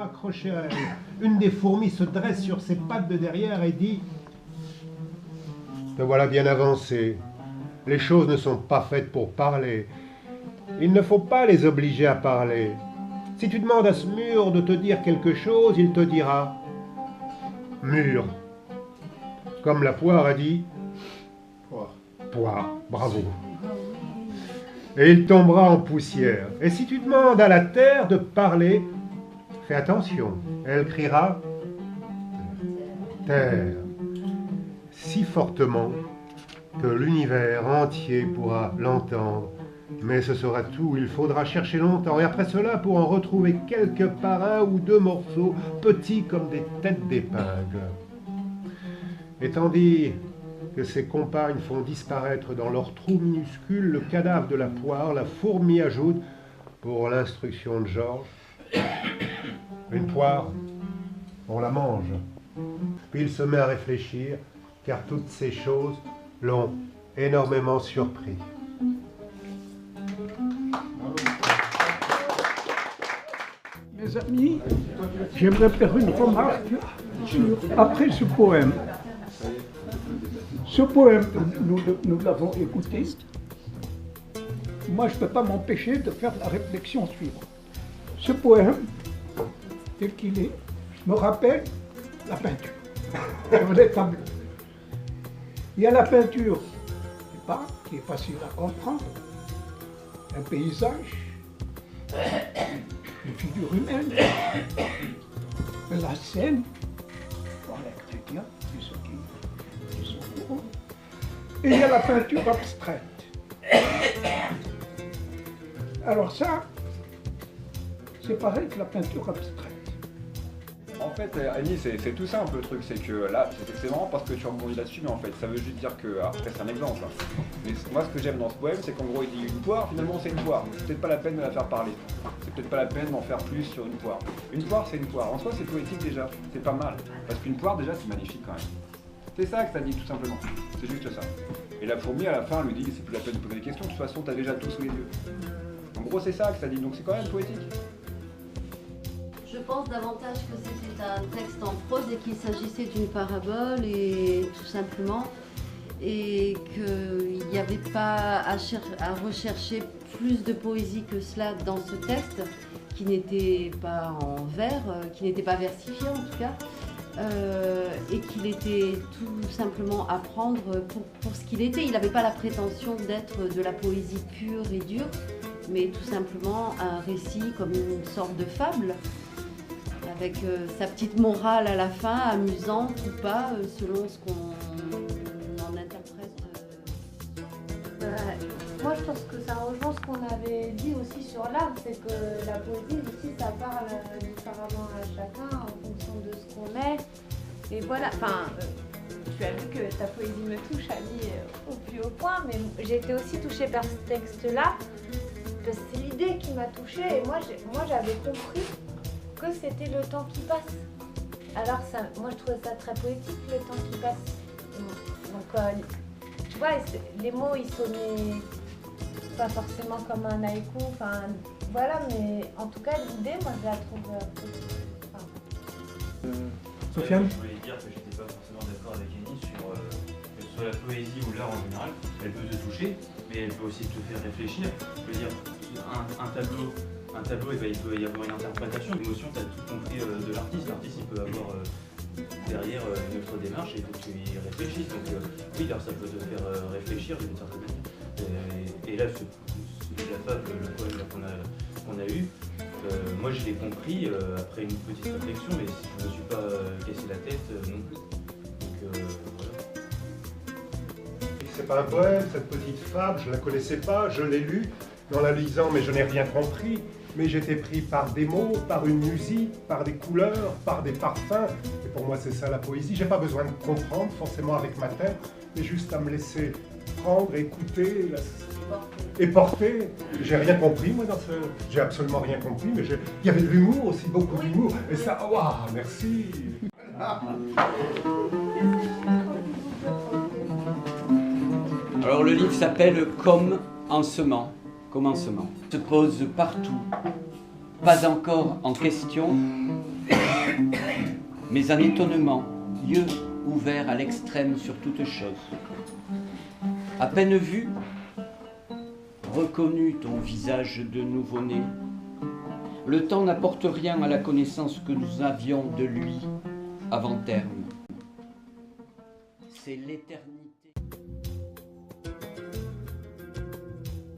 accrochés à elle. Une des fourmis se dresse sur ses pattes de derrière et dit « Te voilà bien avancé. Les choses ne sont pas faites pour parler. Il ne faut pas les obliger à parler. Si tu demandes à ce mur de te dire quelque chose, il te dira « Mur ». Comme la poire a dit « Poire, bravo ». Et il tombera en poussière. Et si tu demandes à la terre de parler, fais attention, elle criera « Terre » si fortement que l'univers entier pourra l'entendre. Mais ce sera tout, il faudra chercher longtemps. Et après cela, pour en retrouver quelque part un ou deux morceaux, petits comme des têtes d'épingle. Et tandis que ses compagnes font disparaître dans leur trou minuscule le cadavre de la poire, la fourmi ajoute, pour l'instruction de Georges, une poire, on la mange. Puis il se met à réfléchir, car toutes ces choses l'ont énormément surpris. Mes amis, j'aimerais faire une remarque après ce poème. Ce poème, nous l'avons écouté. Moi, je ne peux pas m'empêcher de faire la réflexion suivante. Ce poème, tel qu'il est, me rappelle la peinture sur les tableaux. Il y a la peinture qui est facile à comprendre, un paysage, une figure humaine, la scène, pour les chrétiens, ceux qui sont au courant. Et il y a la peinture abstraite. Alors ça, c'est pareil que la peinture abstraite. En fait, Annie, c'est tout ça un peu le truc, c'est que là, c'est vraiment parce que tu rebondis là-dessus, mais en fait, ça veut juste dire que, après c'est un exemple, hein. Mais moi ce que j'aime dans ce poème, c'est qu'en gros il dit une poire, finalement c'est une poire, c'est peut-être pas la peine de la faire parler, c'est peut-être pas la peine d'en faire plus sur une poire. Une poire c'est une poire, en soi c'est poétique déjà, c'est pas mal, parce qu'une poire déjà c'est magnifique quand même. C'est ça que ça dit tout simplement, c'est juste ça. Et la fourmi à la fin lui dit que c'est plus la peine de poser des questions, de toute façon t'as déjà tout sous les yeux. En gros c'est ça que ça dit, donc c'est quand même poétique. Je pense davantage que c'était un texte en prose et qu'il s'agissait d'une parabole et tout simplement, et qu'il n'y avait pas à rechercher plus de poésie que cela dans ce texte, qui n'était pas en vers, qui n'était pas versifié en tout cas, et qu'il était tout simplement à prendre pour ce qu'il était. Il n'avait pas la prétention d'être de la poésie pure et dure, mais tout simplement un récit comme une sorte de fable, avec sa petite morale à la fin, amusante ou pas, selon ce qu'on en interprète. Moi je pense que ça rejoint ce qu'on avait dit aussi sur l'art, c'est que la poésie aussi ça parle différemment à chacun en fonction de ce qu'on est. Et voilà, enfin, tu as vu que ta poésie me touche, Ali, au plus haut point, mais j'ai été aussi touchée par ce texte-là, parce que c'est l'idée qui m'a touchée, et moi j'avais compris que c'était le temps qui passe. Alors ça, moi je trouvais ça très poétique, le temps qui passe. Donc tu vois, les mots ils sonnaient pas forcément comme un haïku, enfin voilà, mais en tout cas l'idée, moi je la trouve Sofiane ? Je voulais dire que j'étais pas forcément d'accord avec Annie sur que ce soit la poésie ou l'art en général, elle peut te toucher, mais elle peut aussi te faire réfléchir. Je veux dire, un tableau, il peut y avoir une interprétation, une émotion, tu as tout compris de l'artiste. L'artiste, il peut avoir derrière une autre démarche et il faut que tu y réfléchisses. Donc oui, alors ça peut te faire réfléchir d'une certaine manière. Et là, la fable, le poème qu'on a eu, moi je l'ai compris après une petite réflexion, mais je ne me suis pas cassé la tête non plus. Donc voilà. C'est pas un poème, cette petite fable, je la connaissais pas, je l'ai lue en la lisant, mais je n'ai rien compris. Mais j'étais pris par des mots, par une musique, par des couleurs, par des parfums. Et pour moi, c'est ça la poésie. J'ai pas besoin de comprendre forcément avec ma tête, mais juste à me laisser prendre, écouter et porter. J'ai rien compris, moi, dans ce... J'ai absolument rien compris, mais il y avait de l'humour aussi, beaucoup d'humour. Et ça, waouh, merci. Alors le livre s'appelle Comme en semant. Commencement. Se pose partout, pas encore en question, mais un étonnement, yeux ouverts à l'extrême sur toute chose. À peine vu, reconnu ton visage de nouveau-né, le temps n'apporte rien à la connaissance que nous avions de lui avant terme. C'est l'éternité.